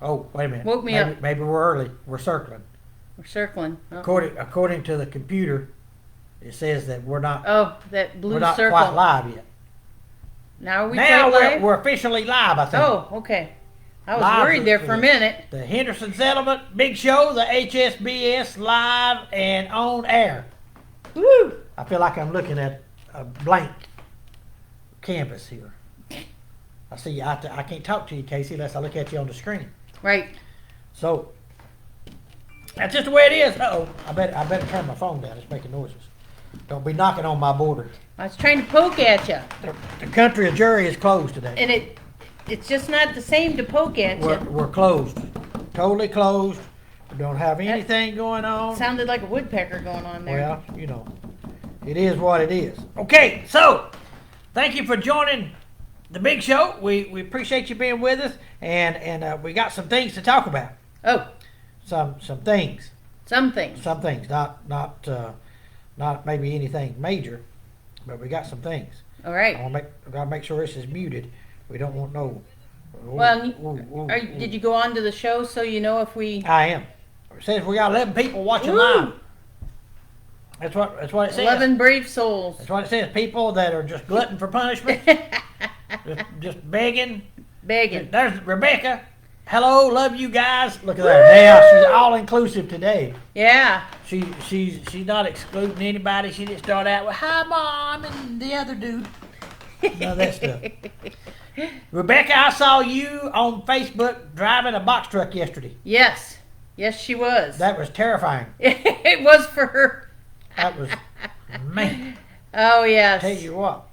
Oh, wait a minute. Woke me maybe, up. Maybe we're early. We're circling. We're circling. According to the computer, it says that we're not that blue we're not circle. quite live yet. Now are we Now live? we're officially live, I think. Oh, okay. I was Live worried there for a minute. The Henderson Settlement Big Show, the HSBS live and on air. Woo! I feel like I'm looking at a blank canvas here. I see you. I can't talk to you, Casey, unless I look at you on the screen. Right. So that's just the way it is. Uh-oh. I better turn my phone down. It's making noises. Don't be knocking on my border. I was trying to poke at you. The country of jury is closed today. And it's just not the same to poke at you. We're closed. Totally closed. We don't have anything going on. Sounded like a woodpecker going on there. Well, you know, it is what it is. Okay, so thank you for joining the big show. We appreciate you being with us, and we got some things to talk about. Oh, Some things. some things. Some things. Not maybe anything major, but we got some things. All right. I gotta make sure this is muted. We don't want no. Well, did you go on to the show so you know if we? I am. It says we got 11 people watching live. That's what it says. 11 brave souls. That's what it says. People that are just glutton for punishment, just begging. Begging. There's Rebecca. Hello, love you guys. Look at that. Now she's all inclusive today. Yeah. She's not excluding anybody. She didn't start out with hi mom and the other dude. None of that stuff. Rebecca, I saw you on Facebook driving a box truck yesterday. Yes. Yes, she was. That was terrifying. It was for her. That was, man. Oh, yes. Tell you what.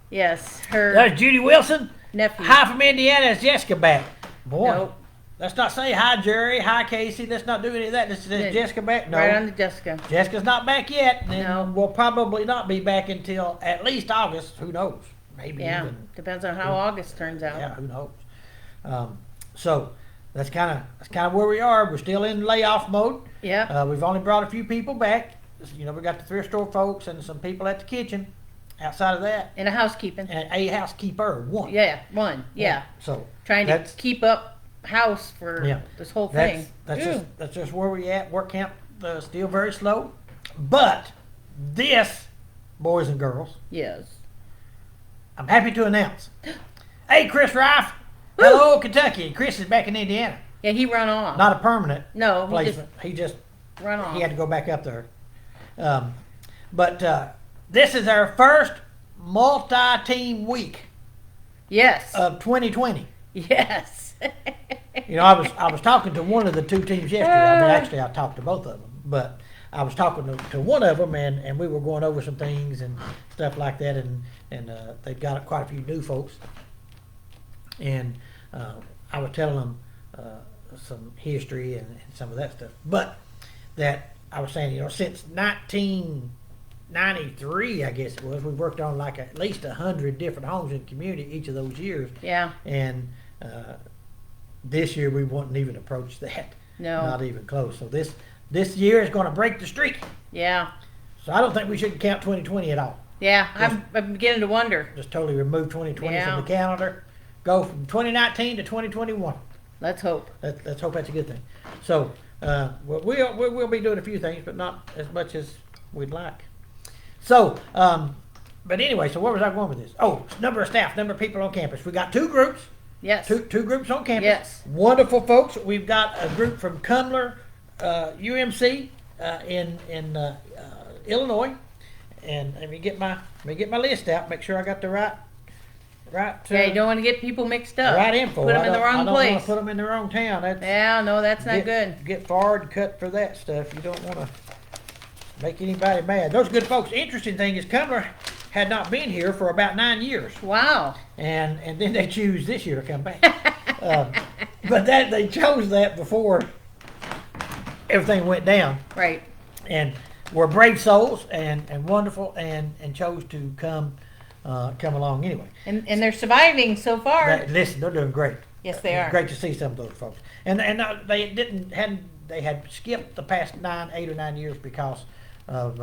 Yes, her There's Judy Wilson. nephew. Hi from Indiana. Is Jessica back? Boy. Nope. Let's not say hi, Jerry. Hi, Casey. Let's not do any of that. Is Jessica back? No. Right on to Jessica. Jessica's not back yet. And No. we'll probably not be back until at least August. Who knows? Maybe Yeah. even. Depends on how August turns out. Yeah, who knows? So that's kind of where we are. We're still in layoff mode. Yeah. We've only brought a few people back. You know, we got the thrift store folks and some people at the kitchen. Outside of that, And a housekeeping. and a housekeeper, one. Yeah, one. Yeah. So Trying to that's- keep up house for this whole thing. that's just where we at. Work camp still very slow, but this, boys and girls, Yes. I'm happy to announce. Hey, Chris Rife. Hello, Kentucky. Chris is back in Indiana. Yeah, he run off. Not a permanent no, placement. He just run off. he had to go back up there. But this is our first multi-team week Yes. of 2020. Yes. You know, I was talking to one of the two teams yesterday. I mean, actually, I talked to both of them, but I was talking to one of them, and we were going over some things and stuff like that, and they've got quite a few new folks, and I was telling them some history and some of that stuff, but that I was saying, you know, since 1993, I guess it was, we worked on like at least 100 different homes in the community each of those years. Yeah. And this year we wouldn't even approach that. No. Not even close. So this year is going to break the streak. Yeah. So I don't think we should count 2020 at all. Yeah. I'm beginning to wonder. Just totally remove 2020 Yeah. from the calendar. Go from 2019 to 2021. Let's hope. Let's hope that's a good thing. So we'll be doing a few things, but not as much as we'd like. So, but anyway, so where was I going with this? Oh, number of staff, number of people on campus. We got two groups. Yes. Two groups on campus. Yes. Wonderful folks. We've got a group from Cumler, UMC in Illinois, and let me get my list out. Make sure I got the right. Yeah, you don't want to get people mixed up. Right info. Put them in the wrong I don't place. want to put them in the wrong town. Yeah, no, that's not good. Get forward cut for that stuff. You don't want to make anybody mad. Those good folks. Interesting thing is Cumler had not been here for about 9 years. Wow. And then they choose this year to come back. But they chose that before everything went down. Right. And were brave souls and wonderful and chose to come along anyway. And they're surviving so far. Listen, they're doing great. Yes, they are. Great to see some of those folks. And they had skipped the past 8 or 9 years because of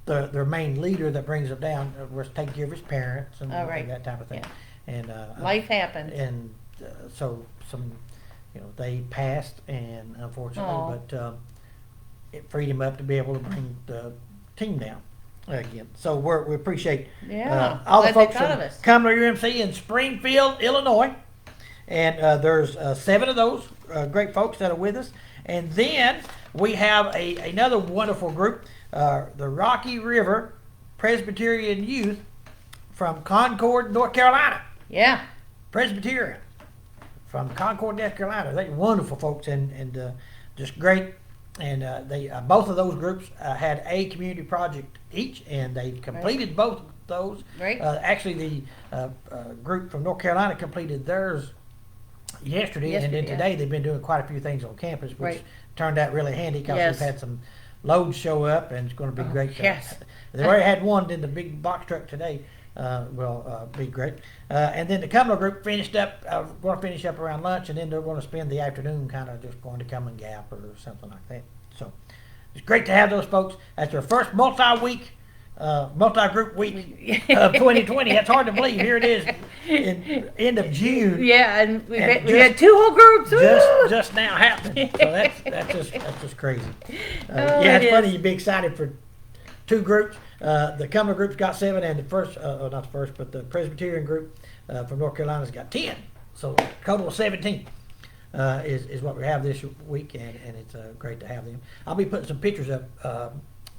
their main leader that brings them down was taking care of his parents and, Oh, right. and that type of thing. Yeah. And Life happens. And so some they passed, and Aw. unfortunately, but it freed him up to be able to bring the team down again. So we appreciate Yeah, all the glad they folks thought from of us. Cumberland UMC in Springfield, Illinois. And there's 7 of those great folks that are with us. And then we have another wonderful group, the Rocky River Presbyterian Youth from Concord, North Carolina. Yeah. Presbyterian from Concord, North Carolina. They're wonderful folks and just great. And they both of those groups had a community project each, and they completed both of those. Right. Actually, the group from North Carolina completed theirs yesterday, and then today they've been doing quite a few things on campus, which turned out really handy because Yes. we've had some loads show up, and it's going to be great. Yes. They already had one in the big box truck today. Will be great. And then the Cumberland group finished up, going to finish up around lunch, and then they're going to spend the afternoon kind of just going to come and Gap or something like that. So it's great to have those folks. That's their first multi-week, multi-group week of 2020. That's hard to believe. Here it is in end of June. Yeah, and we And had 2 whole groups. Just now happening. So that's just crazy. Oh, Yeah, it's it funny. is. You'd be excited for 2 groups. The Cumberland group's got 7, and the first, not the first, but the Presbyterian group from North Carolina's got 10. So a total of 17 is what we have this week, and it's great to have them. I'll be putting some pictures up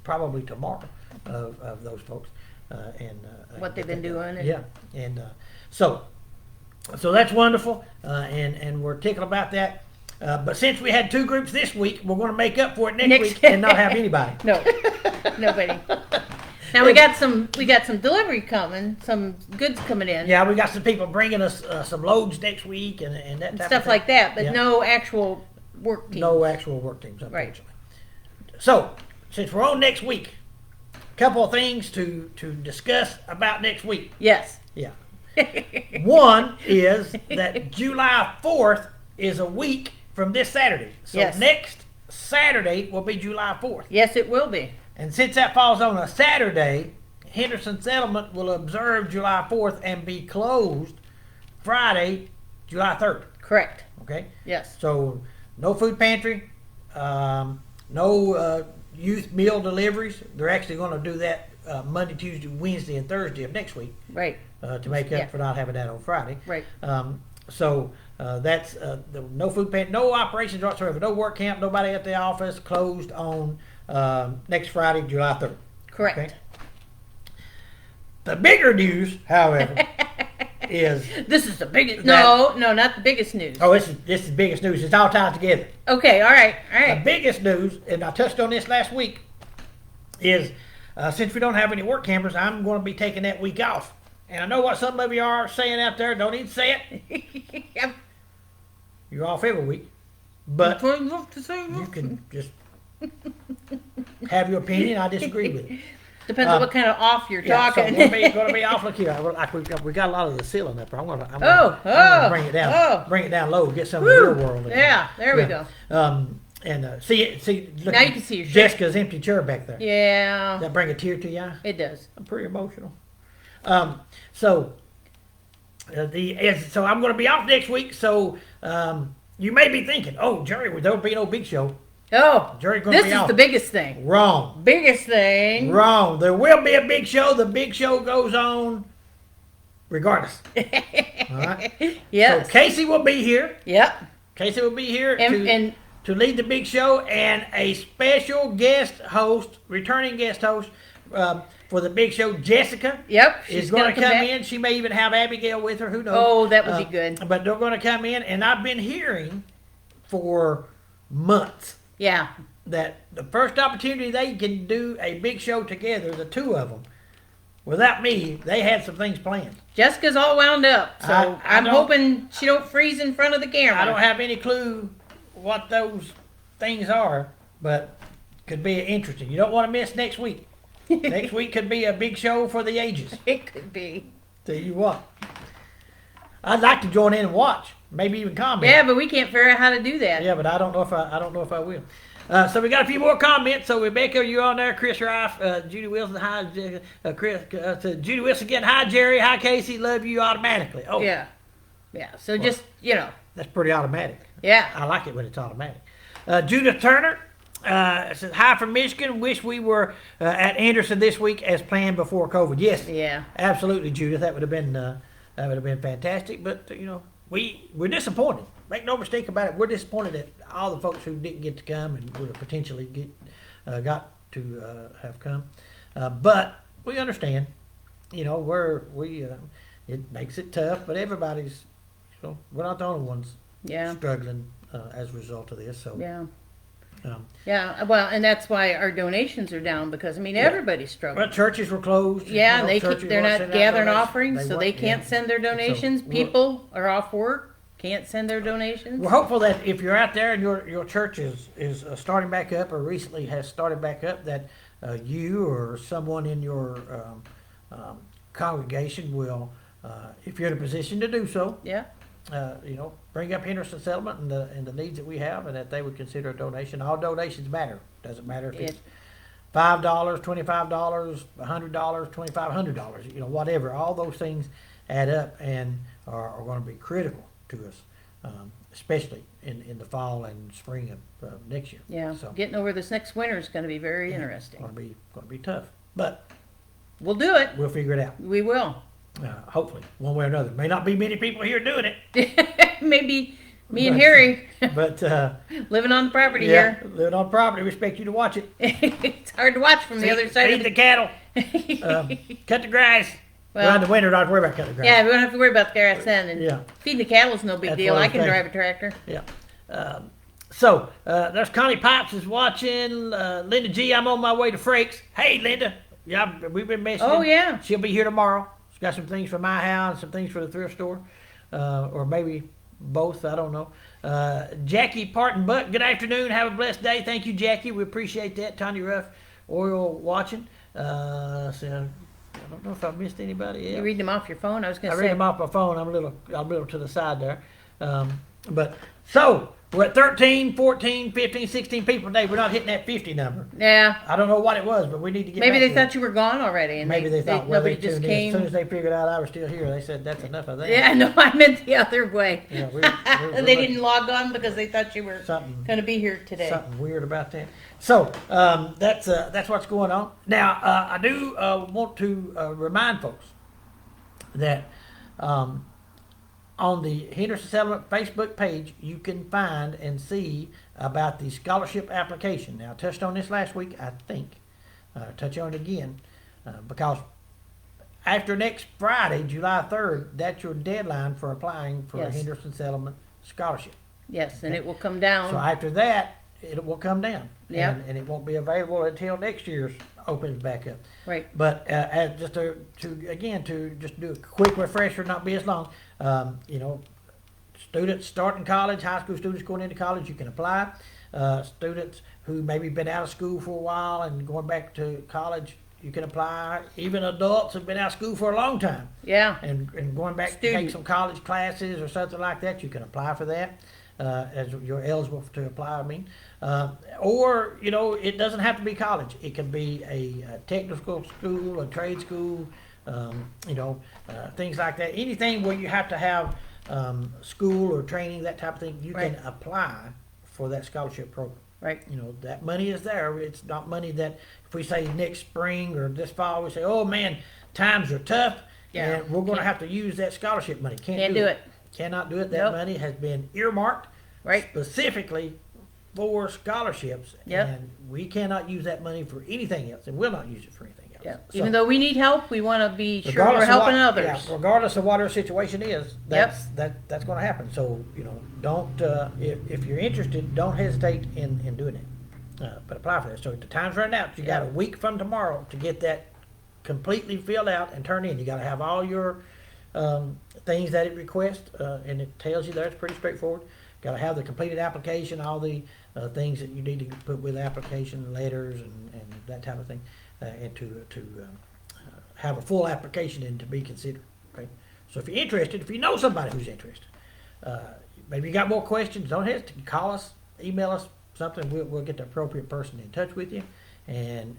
probably tomorrow of those folks. And What they've been doing. Yeah, and so that's wonderful, and we're tickled about that. But since we had 2 groups this week, we're going to make up for it next week and not have anybody. No, nobody. Now we got some delivery coming, some goods coming in, Yeah, we got some people bringing us some loads next week and that and type stuff of thing. like that, but Yeah. no actual work team. No actual work teams, Right. unfortunately. So, since we're on next week, a couple of things to discuss about next week. Yes. Yeah. One is that July 4th is a week from this Saturday. So Yes. next Saturday will be July 4th. Yes, it will be. And since that falls on a Saturday, Henderson Settlement will observe July 4th and be closed Friday, July 3rd. Correct. Okay? Yes. So no food pantry, no youth meal deliveries. They're actually going to do that Monday, Tuesday, Wednesday, and Thursday of next week Right. to make up Yeah. for not having that on Friday. Right. So that's no food pantry, no operations whatsoever, no work camp, nobody at the office, closed on next Friday, July 3rd. Correct. Okay? The bigger news, however, is This is the biggest. No, not the biggest news. this is the biggest news. It's all tied together. Okay. All right. All The right. biggest news, and I touched on this last week, is since we don't have any work campers, I'm going to be taking that week off. And I know what some of you are saying out there. Don't even say it. Yep. You're off every week, but That's what I love to say. you can just have your opinion. I disagree with it. Depends on what kind of off you're Yeah, so talking. we're going to be off. Look here, we got a lot of the ceiling up there. I'm gonna bring it down. Oh. Bring it down low. Get some of Woo. the real world. In Yeah, there we Yeah. go. And see. Look, Now you can see your shape. Jessica's empty chair back there. Yeah, That bring a tear to your eye? it does. I'm pretty emotional. So I'm going to be off next week. So you may be thinking, oh, Jerry, there'll be no big show. Oh, Jerry's gonna this be is off. the biggest thing. Wrong. Biggest thing. Wrong. There will be a big show. The big show goes on regardless. All right. Yes. So Casey will be here. Yep. Casey will be here And to lead the big show, and a special guest host, returning guest host for the big show, Jessica. yep, Is she's going to come back. in. She may even have Abigail with her. Who knows? Oh, that would be good. But they're going to come in, and I've been hearing for months Yeah. that the first opportunity they can do a big show together, the two of them, without me, they had some things planned. Jessica's all wound up, so I I'm don't- hoping she don't freeze in front of the camera. I don't have any clue what those things are, but could be interesting. You don't want to miss next week. Next week could be a big show for the ages. It could be. Tell you what, I'd like to join in and watch, maybe even comment. Yeah, but we can't figure out how to do that. Yeah, but I don't know if I will. So we got a few more comments. So Rebecca, you on there? Chris Rife, Judy Wilson, hi, Chris. Judy Wilson again. Hi, Jerry. Hi, Casey. Love you automatically. Oh, Yeah. Yeah. So just, That's pretty automatic. Yeah. I like it when it's automatic. Judith Turner says, hi from Michigan. Wish we were at Henderson this week as planned before COVID. Yes, Yeah. absolutely, Judith. That would have been fantastic. But we're disappointed. Make no mistake about it. We're disappointed at all the folks who didn't get to come and would have potentially got to have come. But we understand. It makes it tough, but everybody's. We're not the only ones struggling as a result of this. So Yeah. Um, Well, and that's why our donations are down because everybody's struggling. Well, churches were closed. Yeah, and they're not gathering offerings, so they weren't, can't send their donations. People are off work, can't send their donations. We're hopeful that if you're out there and your church is starting back up or recently has started back up, that you or someone in your congregation will, if you're in a position to do so, Yeah. bring up Henderson Settlement and the needs that we have, and that they would consider a donation. All donations matter. Doesn't matter if it's $5, $25, $100, $2,500. Whatever. All those things add up and are going to be critical to us, especially in the fall and spring of next year. Yeah. So Getting over this next winter is going to be very interesting. going to be tough, but We'll do it. we'll figure it out. We will. Hopefully, one way or another. May not be many people here doing it, Maybe me and Harry but living on the property yeah, here. living on property. We expect you to watch it. It's hard to watch from the other side of Feed the cattle. Cut the grass. Well, in the winter, don't have to worry about cutting the grass. Yeah, we don't have to worry about the grass then. And Yeah. feeding the cattle is no big That's deal. what I I'm can saying. drive a tractor. Yeah. So there's Connie Pipes is watching. Linda G, I'm on my way to Frakes. Hey, Linda. Yeah, we've been messaging. Oh, yeah. She'll be here tomorrow. She's got some things for my house, some things for the thrift store, or maybe both. I don't know. Jackie Parton Buck, good afternoon. Have a blessed day. Thank you, Jackie. We appreciate that. Tanya Ruff, Oil watching. So I don't know if I missed anybody else. You reading them off your phone? I was going I to read say. them off my phone. I'm a little to the side there. But so we're at 13, 14, 15, 16 people today. We're not hitting that 50 number. Yeah. I don't know what it was, but we need to get Maybe back they to thought you were gone already, and Maybe they thought well, nobody they just tuned in. As soon came. as they figured out I was still here, they said that's enough of that. Yeah, no, I meant the other way. Yeah, They didn't log on because they thought you were Something- going to be here today. Something weird about that. So that's what's going on. Now I do want to remind folks that on the Henderson Settlement Facebook page, you can find and see about the scholarship application. Now, I touched on this last week, I think. Touch on it again, because after next Friday, July 3rd, that's your deadline for applying for a Yes. Henderson Settlement scholarship. Yes, and it will come down. So after that, it will come down. Yep. And it won't be available until next year's opens back up. Right. But as just to just do a quick refresher, not be as long. Students starting college, high school students going into college, you can apply. Students who maybe been out of school for a while and going back to college, you can apply. Even adults who've been out of school for a long time Yeah. and going back to take some college classes or something like that, you can apply for that. As you're eligible to apply, or it doesn't have to be college. It can be a technical school, a trade school, things like that. Anything where you have to have school or training, that type of thing, you Right. can apply for that scholarship program. Right. That money is there. It's not money that if we say next spring or this fall, we say, oh man, times are tough, Yeah. and we're going to have to use that scholarship money. Can't do it. Cannot do it. That Nope. money has been earmarked Right. specifically for scholarships, Yep. and we cannot use that money for anything else, and will not use it for anything else. Yeah. So, Even though we need help, we want to be sure regardless we're of helping what- others. yeah, regardless of what our situation is, that's going to happen. So don't if you're interested, don't hesitate in doing it. But apply for that. So the time's running out. You got a week from tomorrow to get that completely filled out and turned in. You got to have all your things that it requests, and it tells you there. It's pretty straightforward. Got to have the completed application, all the things that you need to put with the application, letters, and that type of thing, and to have a full application and to be considered. Okay. So if you're interested, if you know somebody who's interested, maybe you got more questions, don't hesitate. Call us, email us, something. We'll get the appropriate person in touch with you, and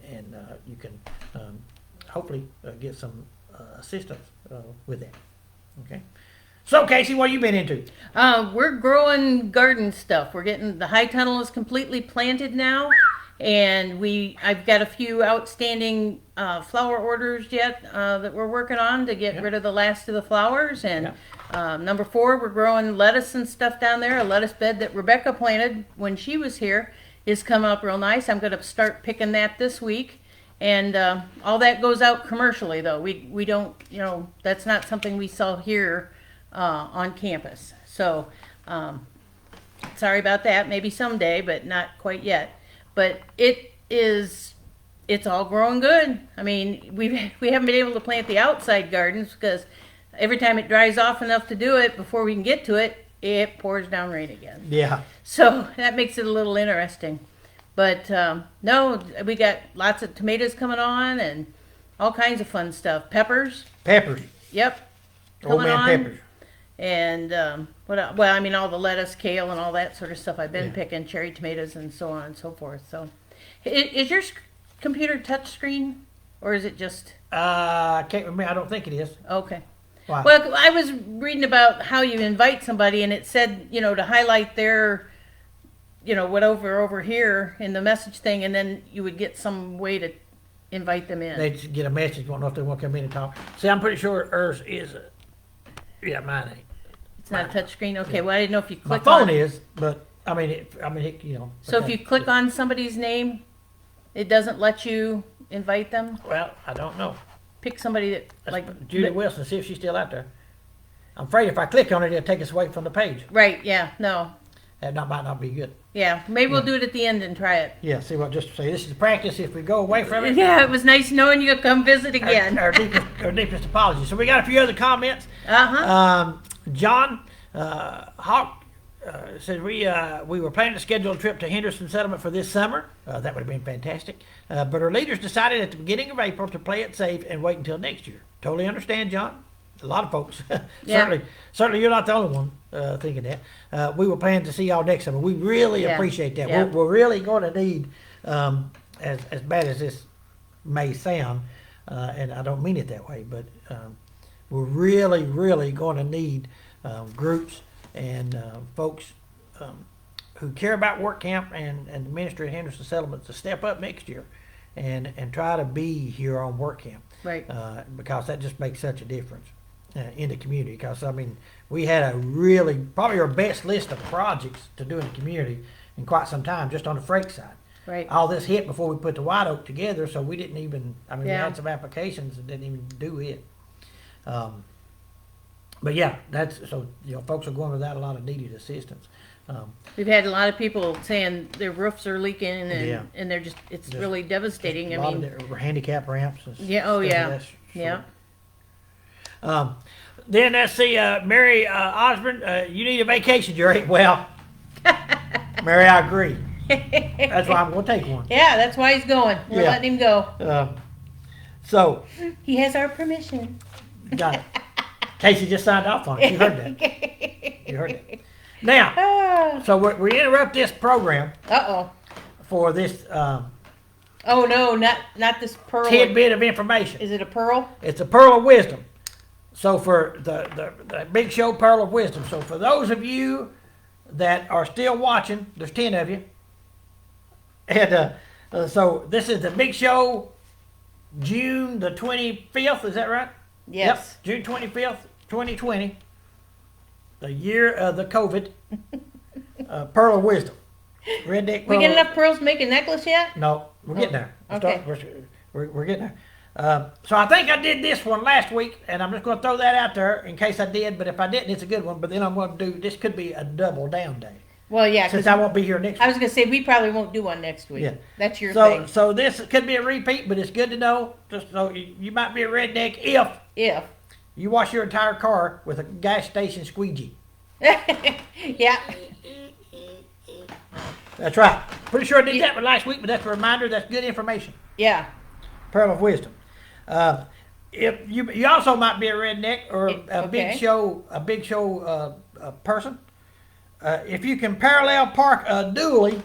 you can hopefully get some assistance with that. Okay. So, Casey, what have you been into? We're growing garden stuff. We're getting the high tunnel is completely planted now, and I've got a few outstanding flower orders yet that we're working on to get rid of the last of the flowers. And number 4, we're growing lettuce and stuff down there. A lettuce bed that Rebecca planted when she was here is coming up real nice. I'm going to start picking that this week. And all that goes out commercially, though. We don't, that's not something we sell here on campus. So sorry about that. Maybe someday, but not quite yet. But it's all growing good. I mean, we haven't been able to plant the outside gardens because every time it dries off enough to do it, before we can get to it, it pours down rain again. Yeah. So that makes it a little interesting. But no, we got lots of tomatoes coming on and all kinds of fun stuff. Peppers. Yep. Old man peppers. And what else? Well, I mean, all the lettuce, kale, and all that sort of stuff I've been picking, cherry tomatoes, and so on and so forth. So, is your computer touch screen, or is it just? I can't remember. I don't think it is. Okay. Why? Well, I was reading about how you invite somebody, and it said, to highlight their, whatever over here in the message thing, and then you would get some way to invite them in. They just get a message, won't know if they want to come in and talk. See, I'm pretty sure ours is. Yeah, mine ain't. It's not a touch screen. Okay. Well, I didn't know if you My click. phone is, but I mean, So if you click on somebody's name, it doesn't let you invite them. Well, I don't know. Pick somebody that Judy Wilson, see if she's still out there. I'm afraid if I click on it, it'll take us away from the page. Right, yeah, no. That might not be good. Yeah, maybe we'll do it at the end and try it. Yeah, see what, just say, this is practice. If we go away from it. Yeah, it was nice knowing you could come visit again. Our deepest apologies. So we got a few other comments. Uh-huh. John Hawk said we were planning to schedule a trip to Henderson Settlement for this summer. That would have been fantastic. But our leaders decided at the beginning of April to play it safe and wait until next year. Totally understand, John. A lot of folks. Certainly you're not the only one thinking that. We were planning to see y'all next summer. We really appreciate that. Yeah. We're really going to need, as bad as this may sound, and I don't mean it that way, but we're really, really going to need groups and folks who care about work camp and the ministry at Henderson Settlement to step up next year and try to be here on work camp. Right. Because that just makes such a difference in the community. Because, I mean, we had probably our best list of projects to do in the community in quite some time, just on the freight side. Right. All this hit before we put the White Oak together, so we didn't even, we Yeah. had some applications and didn't even do it. But yeah, folks are going without a lot of needed assistance. We've had a lot of people saying their roofs are leaking Yeah. and they're it's really devastating. A lot of handicap ramps. And Yeah, oh, stuff yeah. of that sort. Yeah. Then let's see, Mary Osborne, you need a vacation, Jerry. Well, Mary, I agree. That's why I'm going to take one. Yeah, that's why he's going. We're Yeah. letting him go. So, He has our permission. got it. Casey just signed off on it. You heard that. You heard it. Now, Ah. so we interrupt this program Uh-oh. for this Oh, no, not this pearl. tidbit of information. Is it a pearl? It's a pearl of wisdom. So for the Big Show Pearl of Wisdom. So for those of you that are still watching, there's 10 of you. And so this is the Big Show, June the 25th, is that right? Yes. Yep, June 25th, 2020. The year of the COVID. Pearl of Wisdom. Redneck We pearl. get enough pearls to make a necklace yet? No, we're getting there. Okay. We're getting there. So I think I did this one last week, and I'm just going to throw that out there in case I did. But if I didn't, it's a good one. But then I'm going to do, this could be a double down day. Well, yeah. Since 'cause I won't be here next I week. was going to say, we probably won't do one next week. Yeah. That's your thing. So this could be a repeat, but it's good to know. Just so you might be a redneck if you wash your entire car with a gas station squeegee. Yeah. That's right. Pretty sure I did that one last week, but that's a reminder. That's good information. Yeah. Pearl of wisdom. If you also might be a redneck or a Okay. big show person. If you can parallel park a dually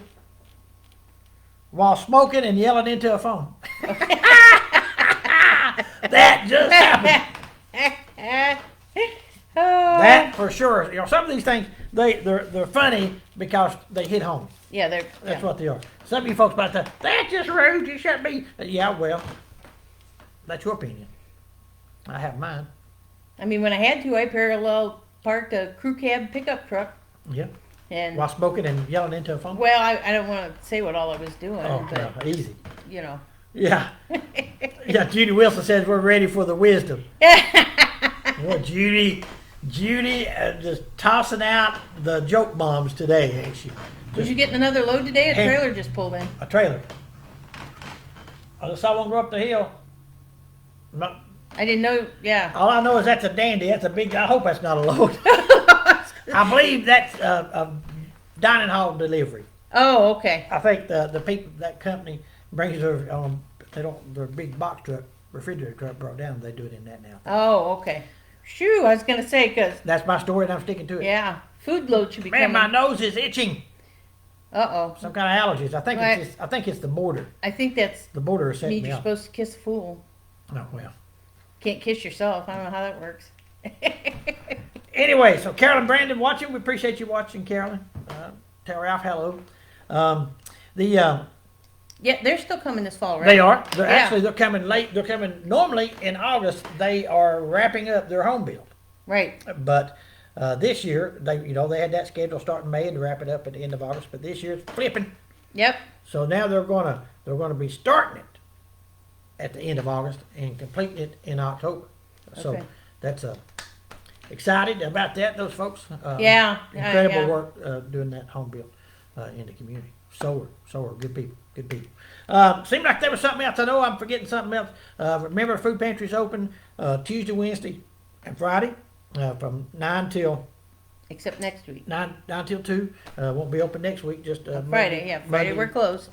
while smoking and yelling into a phone. That just happened. That for sure. You know, some of these things they're funny because they hit home. Yeah, That's what they are. Some of you folks about that. That's just rude. You shouldn't be. Yeah, well, that's your opinion. I have mine. I mean, when I had to, I parallel parked a crew cab pickup truck. Yeah. And While smoking and yelling into a phone. well, I don't want to say what all I was doing, Oh, but well, easy. you know. Yeah. Yeah. Judy Wilson says we're ready for the wisdom. Well, Judy, just tossing out the joke bombs today, ain't she? Was you getting another load today? A Hey. trailer just pulled in. A trailer. I just saw one go up the hill. No, I didn't know. Yeah. all I know is that's a dandy. That's a big. I hope that's not a load. I believe that's a dining hall delivery. Oh, okay. I think the people that company brings their they don't their big box truck refrigerator truck brought down. They do it in that now. Oh, okay. Shoo! I was gonna say because That's my story, and I'm sticking to it. yeah, food load should be Man, coming. my nose is itching. Uh-oh. Some kind of allergies. I think Right. I think it's the border. I think that's The border is setting means me you're off. supposed to kiss a fool. Oh well. Can't kiss yourself. I don't know how that works. Anyway, so Carolyn Brandon watching. We appreciate you watching, Carolyn. Tell Ralph hello. Yeah, they're still coming this fall, right? They are. They're Yeah. actually they're coming late. They're coming normally in August. They are wrapping up their home build. Right. But this year they they had that schedule starting May and wrap it up at the end of August. But this year it's flipping. Yep. So now they're gonna be starting it at the end of August and completing it in October. So Okay. that's excited about that. Those folks. Yeah. Incredible yeah. work doing that home build in the community. So are good people. Good people. Seemed like there was something else. I know I'm forgetting something else. Remember, food pantry's open Tuesday, Wednesday, and Friday from 9 till Except next week. 9 till 2. Won't be open next week. Just Friday. Monday, Yeah, Friday we're closed.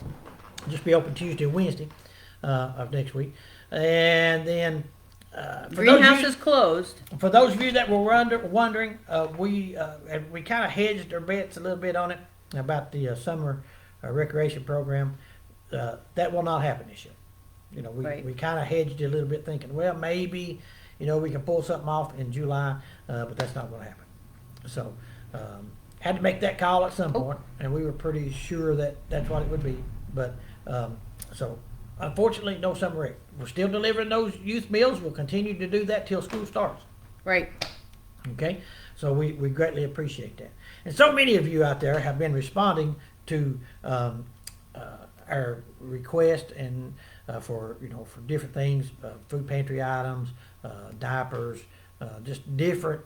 Just be open Tuesday and Wednesday of next week. And then Greenhouse is closed. for those of you that were wondering, we kind of hedged our bets a little bit on it about the summer recreation program. That will not happen this year. Right. We kind of hedged it a little bit, thinking, well, maybe we can pull something off in July, but that's not going to happen. So had to make that call at some point, and we were pretty sure that that's what it would be. But so unfortunately, no summer rec. We're still delivering those youth meals. We'll continue to do that till school starts. Right. Okay, so we greatly appreciate that. And so many of you out there have been responding to our request and for different things, food pantry items, diapers, just different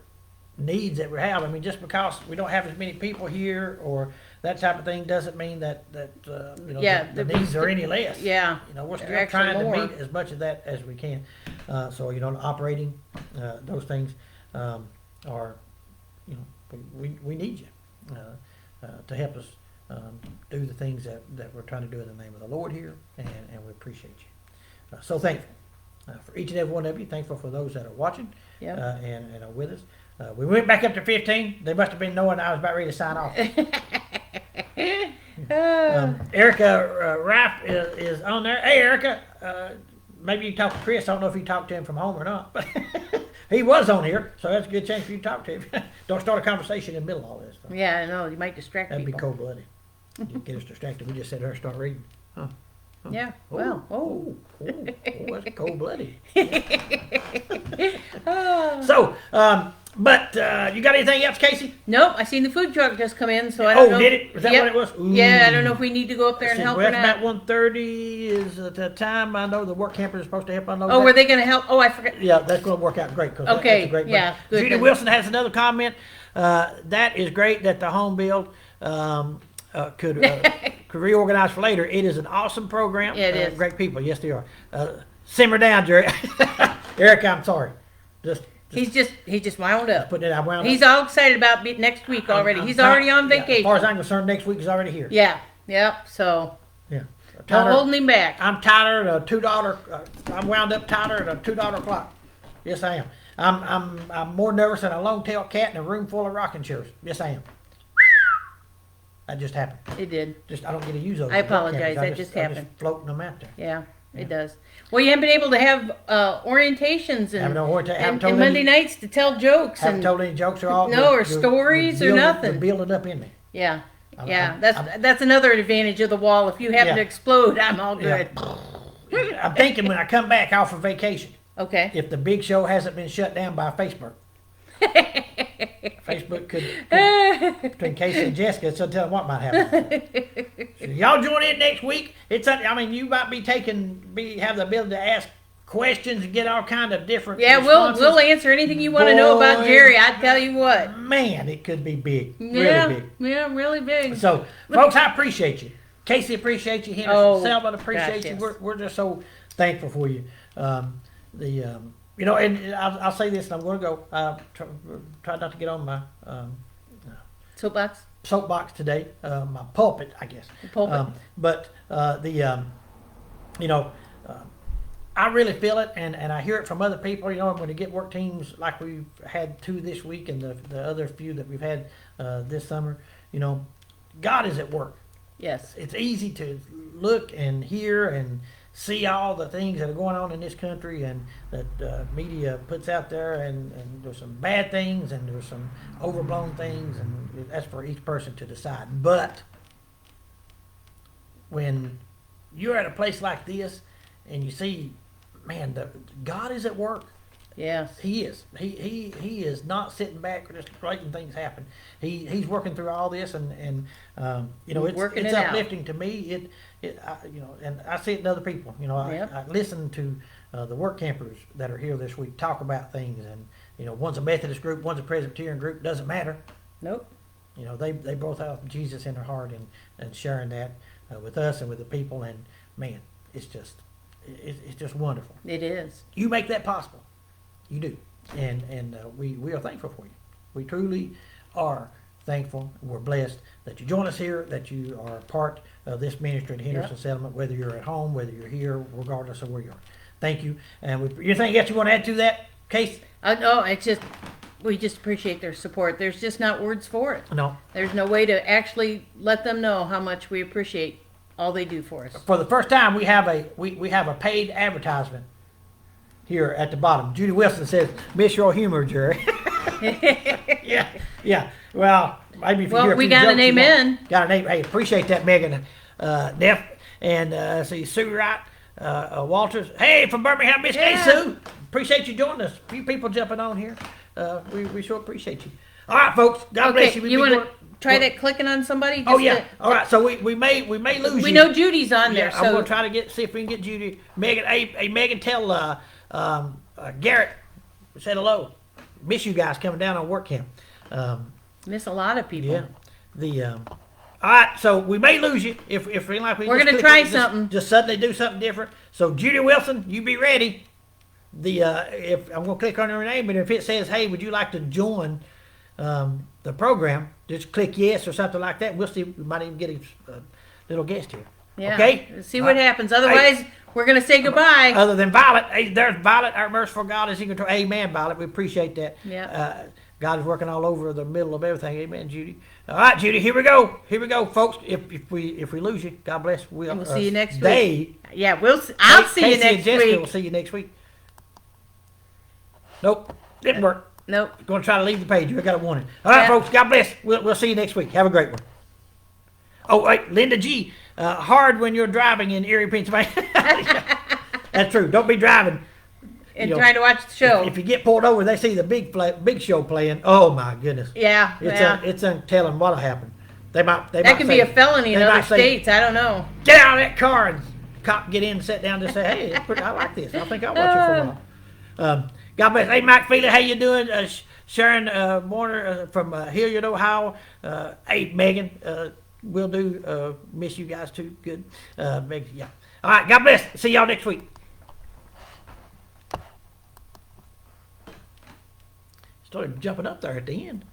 needs that we have. I mean, just because we don't have as many people here or that type of thing doesn't mean that Yeah, the needs are any less. Yeah. We're They're still actually trying to more. meet as much of that as we can. So operating those things are we need you to help us do the things that we're trying to do in the name of the Lord here, and we appreciate you. So thankful for each and every one of you. Thankful for those that are watching Yep. and are with us. We went back up to 15. They must have been knowing I was about ready to sign off. Erica Rapp is on there. Hey, Erica, maybe you talk to Chris. I don't know if you talked to him from home or not, but he was on here, so that's a good chance for you to talk to him. Don't start a conversation in the middle of all this stuff. Yeah, I know. You might distract That'd be people. cold-blooded. You get us distracted. We just said her start reading. Huh. Yeah. Well. That's cold-blooded. Oh. So, but you got anything else, Casey? Nope. I seen the food truck just come in, so I don't know. Oh, did it? Is that Yep. what it was? Ooh. Yeah, I don't know if we need to go up there and help Well, or that's not. about 1:30 is the time. I know the work camper is supposed to help unload. Oh, that. were they going to help? Oh, I forgot. Yeah, that's going to work out great. 'Cause Okay, that's a great yeah, break. good Judy then. Wilson has another comment. That is great that the home build could reorganize for later. It is an awesome program. Yeah, it is. Great people. Yes, they are. Simmer down, Jerry. Eric, I'm sorry. Just He just wound up. putting it out. Wound He's up. all excited about next week already. I'm He's tired- already on yeah, as far as vacation. I'm concerned, next week is already here. Yeah. Yep. So Yeah. no Tighter- holding him back. I'm tighter at a $2. I'm wound up tighter at a $2 clock. Yes, I am. I'm more nervous than a long-tailed cat in a room full of rocking chairs. Yes, I am. That just happened. It did. Just I don't get to use those. I apologize. cameras. That I'm just I'm happened. floating them out there. Yeah. It does. Well, you haven't been able to have orientations Haven't no orient- haven't and told Monday any- nights to tell jokes Haven't and told any jokes or all. No, or stories or nothing. They're building up in me. yeah, I'm- yeah. I'm- That's another advantage of the wall. If you happen Yeah. to explode, I'm all good. Yeah. I'm thinking when I come back off of vacation, Okay. if the big show hasn't been shut down by Facebook. Facebook could between Casey and Jessica, so tell them what might happen. So y'all join in next week. You might have the ability to ask questions and get all kind of different. Yeah, responses. we'll answer anything you want to know about Boy, Jerry. I tell you what. Man, it could be big, Yeah, really big. yeah, really big. So, folks, I appreciate you. Casey appreciate you. Henderson Oh, Settlement appreciate gosh, you. yes. We're just so thankful for you. And I'll say this, and I'm going to go. Try not to get on my Soapbox. soapbox today, my pulpit, I guess. The pulpit. I really feel it, and I hear it from other people. When you get work teams like we've had 2 this week, and the other few that we've had this summer, God is at work. Yes. It's easy to look and hear and see all the things that are going on in this country and that media puts out there, and there's some bad things and there's some overblown things, and that's for each person to decide. But when you're at a place like this and you see, man, God is at work. Yes. He is. He is not sitting back just letting things happen. He's working through all this, and Working it's it out. uplifting to me. And I see it in other people. Yep. I listen to the work campers that are here this week talk about things, and one's a Methodist group, one's a Presbyterian group. Doesn't matter. Nope. They both have Jesus in their heart, and sharing that with us and with the people. And man, it's just wonderful. It is. You make that possible. You do, and we are thankful for you. We truly are thankful. We're blessed that you join us here, that you are part of this ministry at Henderson Yep. Settlement, whether you're at home, whether you're here, regardless of where you are. Thank you. And anything else you want to add to that, Case? We just appreciate their support. There's just not words for it. No. There's no way to actually let them know how much we appreciate all they do for us. For the first time, we have a paid advertisement here at the bottom. Judy Wilson says, "Miss your humor, Jerry." Yeah. Well, maybe if you hear a We few got jokes, an you amen. won't. Got an amen. Hey, appreciate that, Megan Neff. And see, Sue Wright, Walters. Hey, from Birmingham, Miss Yeah. Hey, Sue. Appreciate you joining us. A few people jumping on here. We sure appreciate you. All right, folks. God bless you. You want to try that clicking on somebody? Oh Just yeah. to- All right. So we may lose you. we know Judy's on there, Yeah, I'm so gonna try to see if we can get Judy. Megan, hey Megan, tell Garrett said hello. Miss you guys coming down on work camp. miss a lot of people. Yeah. All right, so we may lose you if we like we We're just gonna click try on it, something. Just suddenly do something different. So Judy Wilson, you be ready. If I'm gonna click on her name, and if it says, "Hey, would you like to join the program?" Just click yes or something like that. We'll see. We might even get a little guest here. Yeah. Okay. See what happens. Otherwise, we're gonna say goodbye. Other than Violet, hey, there's Violet. Our merciful God is in control. Amen, Violet. We appreciate that. Yeah. God is working all over the middle of everything. Amen, Judy. All right, Judy. Here we go. Here we go, folks. If we lose you, God bless. We'll see you next week. Yeah, I'll see you Casey and next Jessica week. will see you next week. Nope, didn't work. Nope. Going to try to leave the page. I got a warning. All right, Yeah. folks. God bless. We'll see you next week. Have a great one. Oh, wait, Linda G. Hard when you're driving in Erie, Pennsylvania. That's true. Don't be driving. And You know, trying to watch the show. If you get pulled over, they see the big show playing. Oh my goodness! Yeah. It's untelling what'll happen. That could be a felony in they other might say, states. I don't know. Get out of that car, and cop get in, and sit down, and say, "Hey, I like this. I think I'll watch it for a while." God bless. Hey, Mike Feely, how you doing? Sharon Warner from Hilliard, Ohio. Hey, Megan, we'll do. Miss you guys too. Good. Megan, yeah. All right. God bless. See y'all next week. Started jumping up there at the end.